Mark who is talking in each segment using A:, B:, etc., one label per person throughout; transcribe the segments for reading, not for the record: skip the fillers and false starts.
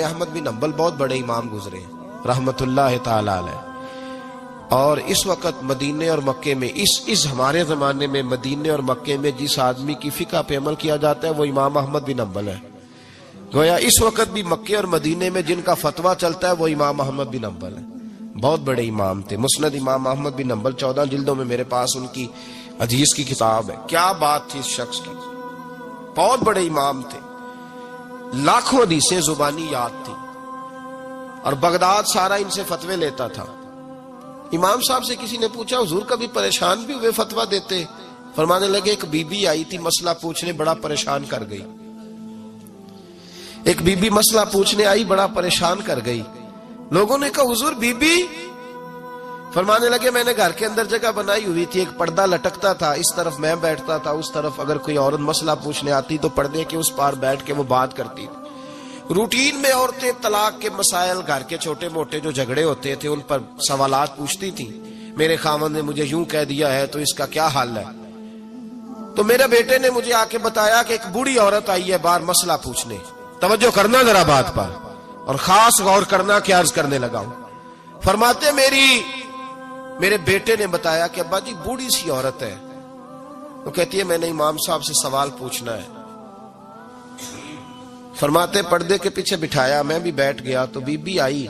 A: احمد بن حنبل بہت بڑے امام گزرے ہیں رحمت اللہ تعالی علیہ، اور اس وقت مدینے اور مکے میں اس ہمارے زمانے میں مدینے اور مکے میں جس آدمی کی فقہ پہ عمل کیا جاتا ہے وہ امام احمد بن حنبل ہے۔ گویا اس وقت بھی مکے اور مدینے میں جن کا فتویٰ چلتا ہے وہ امام احمد بن حنبل ہے۔ بہت بڑے امام تھے۔ مسند امام احمد بن حنبل 14 جلدوں میں میرے پاس ان کی حدیث کی کتاب ہے۔ کیا بات تھی اس شخص کی، بہت بڑے امام تھے، لاکھوں حدیثیں زبانی یاد تھی، اور بغداد سارا ان سے فتوے لیتا تھا۔ امام صاحب سے کسی نے پوچھا حضور کبھی پریشان بھی ہوئے فتویٰ دیتے؟ فرمانے لگے ایک بی بی آئی تھی مسئلہ پوچھنے، بڑا پریشان کر گئی۔ ایک بی بی مسئلہ پوچھنے آئی، بڑا پریشان کر گئی۔ لوگوں نے کہا حضور بی بی؟ فرمانے لگے میں نے گھر کے اندر جگہ بنائی ہوئی تھی، ایک پردہ لٹکتا تھا، اس طرف میں بیٹھتا تھا، اس طرف اگر کوئی عورت مسئلہ پوچھنے آتی تو پردے کے اس پار بیٹھ کے وہ بات کرتی تھی۔ روٹین میں عورتیں طلاق کے مسائل، گھر کے چھوٹے موٹے جو جھگڑے ہوتے تھے ان پر سوالات پوچھتی تھیں۔ میرے خاوند نے مجھے یوں کہہ دیا ہے تو اس کا کیا حل ہے؟ تو میرے بیٹے نے مجھے آ کے بتایا کہ ایک بوڑھی عورت آئی ہے باہر مسئلہ پوچھنے، توجہ کرنا ذرا بات پر، اور خاص غور کرنا کہ عرض کرنے لگا ہوں۔ فرماتے میرے بیٹے نے بتایا کہ ابا جی بوڑھی سی عورت ہے، وہ کہتی ہے میں نے امام صاحب سے سوال پوچھنا ہے۔ فرماتے پردے کے پیچھے بٹھایا، میں بھی بیٹھ گیا، تو بی بی آئی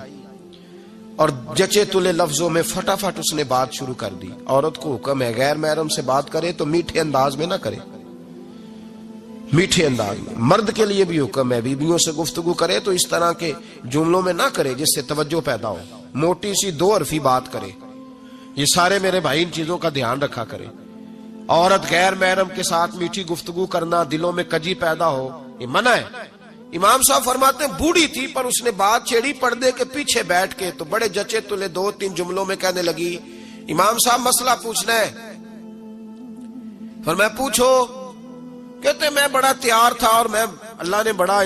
A: اور جچے تلے لفظوں میں فٹافٹ اس نے بات شروع کر دی۔ عورت کو حکم ہے غیر محرم سے بات کرے تو میٹھے انداز میں نہ کرے، میٹھے انداز میں۔ مرد کے لیے بھی حکم ہے بیویوں سے گفتگو کرے تو اس طرح کے جملوں میں نہ کرے جس سے توجہ پیدا ہو، موٹی سی دو حرفی بات کرے۔ یہ سارے میرے بھائی ان چیزوں کا دھیان رکھا کرے۔ عورت غیر محرم کے ساتھ میٹھی گفتگو کرنا، دلوں میں کجی پیدا ہو، یہ منع ہے۔ امام صاحب فرماتے ہیں بوڑھی تھی پر اس نے بات چھیڑی پردے کے پیچھے بیٹھ کے، تو بڑے جچے تلے 2-3 جملوں میں کہنے لگی امام صاحب مسئلہ پوچھنا ہے۔ فرمایا پوچھو۔ کہتے میں بڑا تیار تھا اور میں اللہ نے بڑا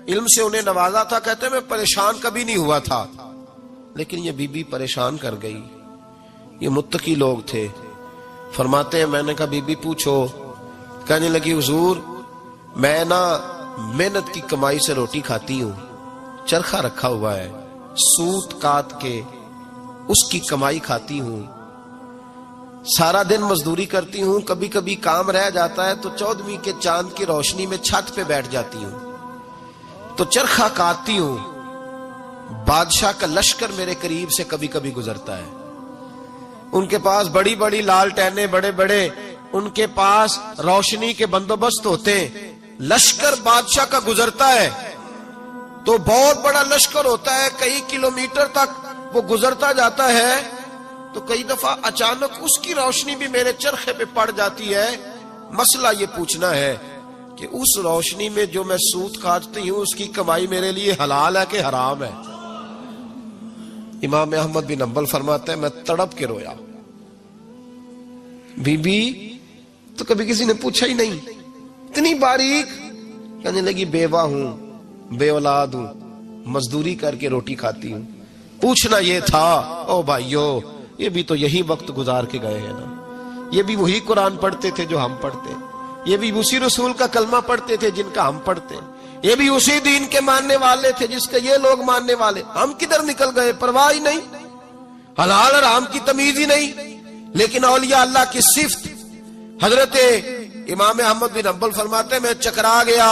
A: علم سے انہیں نوازا تھا، کہتے میں پریشان کبھی نہیں ہوا تھا، لیکن یہ بی بی پریشان کر گئی۔ یہ متقی لوگ تھے۔ فرماتے ہیں میں نے کہا بی بی پوچھو۔ کہنے لگی حضور میں محنت کی کمائی سے روٹی کھاتی ہوں، چرخہ رکھا ہوا ہے، سوت کاٹ کے اس کی کمائی کھاتی ہوں، سارا دن مزدوری کرتی ہوں، کبھی کبھی کام رہ جاتا ہے تو 14ویں کے چاند کی روشنی میں چھت پہ بیٹھ جاتی ہوں تو چرخہ کاٹتی ہوں۔ بادشاہ کا لشکر میرے قریب سے کبھی کبھی گزرتا ہے، ان کے پاس بڑی بڑی لالٹینیں، بڑے بڑے ان کے پاس روشنی کے بندوبست ہوتے ہیں۔ لشکر بادشاہ کا گزرتا ہے تو بہت بڑا لشکر ہوتا ہے، کئی کلومیٹر تک وہ گزرتا جاتا ہے، تو کئی دفعہ اچانک اس کی روشنی بھی میرے چرخے پہ پڑ جاتی ہے۔ مسئلہ یہ پوچھنا ہے کہ اس روشنی میں جو میں سوت کاٹتی ہوں اس کی کمائی میرے لیے حلال ہے کہ حرام ہے؟ امام احمد بن حنبل فرماتے ہیں میں تڑپ کے رویا۔ بی بی تو کبھی کسی نے پوچھا ہی نہیں، اتنی باریک۔ کہنے لگی بیوہ ہوں، بے اولاد ہوں، مزدوری کر کے روٹی کھاتی ہوں۔ پوچھنا یہ تھا او بھائیو، یہ بھی تو یہی وقت گزار کے گئے ہیں نا، یہ بھی وہی قرآن پڑھتے تھے جو ہم پڑھتے، یہ بھی اسی رسول کا کلمہ پڑھتے تھے جن کا ہم پڑھتے، یہ بھی اسی دین کے ماننے والے تھے جس کے یہ لوگ ماننے والے۔ ہم کدھر نکل گئے؟ پرواہ ہی نہیں، حلال اور حرام کی تمیز ہی نہیں۔ لیکن اولیاء اللہ کی صفت، حضرت امام احمد بن حنبل فرماتے ہیں میں چکرا گیا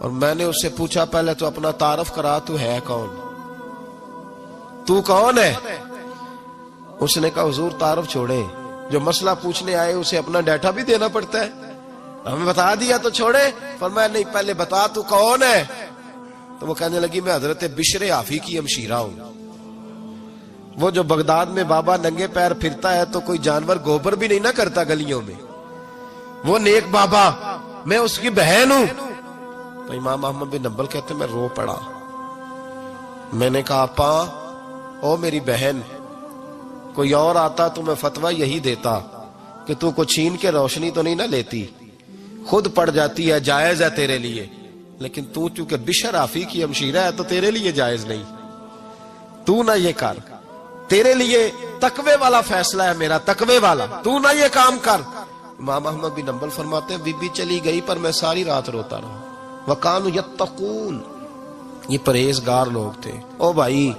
A: اور میں نے اس سے پوچھا پہلے تو اپنا تعارف کرا، تو ہے کون؟ تو کون ہے؟ اس نے کہا حضور تعارف چھوڑے، جو مسئلہ پوچھنے آئے اسے اپنا ڈیٹا بھی دینا پڑتا ہے، ہمیں بتا دیا تو چھوڑے۔ فرمایا نہیں پہلے بتا تو کون ہے؟ تو وہ کہنے لگی میں حضرت بشر حافی کی ہمشیرہ ہوں، وہ جو بغداد میں بابا ننگے پیر پھرتا ہے تو کوئی جانور گوبر بھی نہیں نہ کرتا گلیوں میں، وہ نیک بابا، میں اس کی بہن ہوں۔ تو امام احمد بن حنبل کہتے میں رو پڑا۔ میں نے کہا آپا او میری بہن، کوئی اور آتا تو میں فتویٰ یہی دیتا کہ تو کو چھین کے روشنی تو نہیں نہ لیتی، خود پڑ جاتی ہے، جائز ہے تیرے لیے، لیکن تو چونکہ بشر حافی کی ہمشیرہ ہے تو تیرے لیے جائز نہیں، تو نہ یہ کر، تیرے لیے تقوی والا فیصلہ ہے میرا، تقوی والا، تو نہ یہ کام کر۔ امام احمد بن حنبل فرماتے ہیں بی بی چلی گئی پر میں ساری رات روتا رہا۔ وَكَانُوا يَتَّقُونَ، یہ پرہیزگار لوگ تھے۔ او بھائی،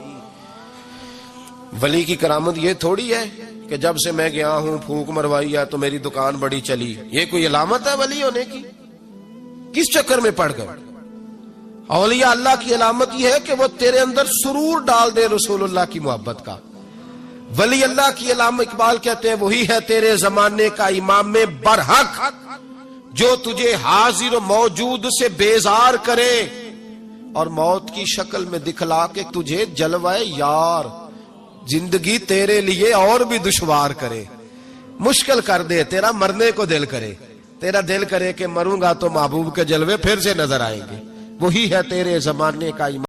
A: ولی کی کرامت یہ تھوڑی ہے کہ جب سے میں گیا ہوں پھونک مروائی ہے تو میری دکان بڑی چلی، یہ کوئی علامت ہے ولی ہونے کی؟ کس چکر میں پڑ گئے؟ اولیاء اللہ کی علامت یہ ہے کہ وہ تیرے اندر سرور ڈال دے رسول اللہ کی محبت کا۔ ولی اللہ کی علامت اقبال کہتے ہیں وہی ہے تیرے زمانے کا امام برحق، جو تجھے حاضر و موجود سے بیزار کرے اور موت کی شکل میں دکھلا کے تجھے جلوائے یار، زندگی تیرے لیے اور بھی دشوار کرے، مشکل کر دے، تیرا مرنے کو دل کرے، تیرا دل کرے کہ مروں گا تو محبوب کے جلوے پھر سے نظر آئیں گے۔ وہی ہے تیرے زمانے کا امام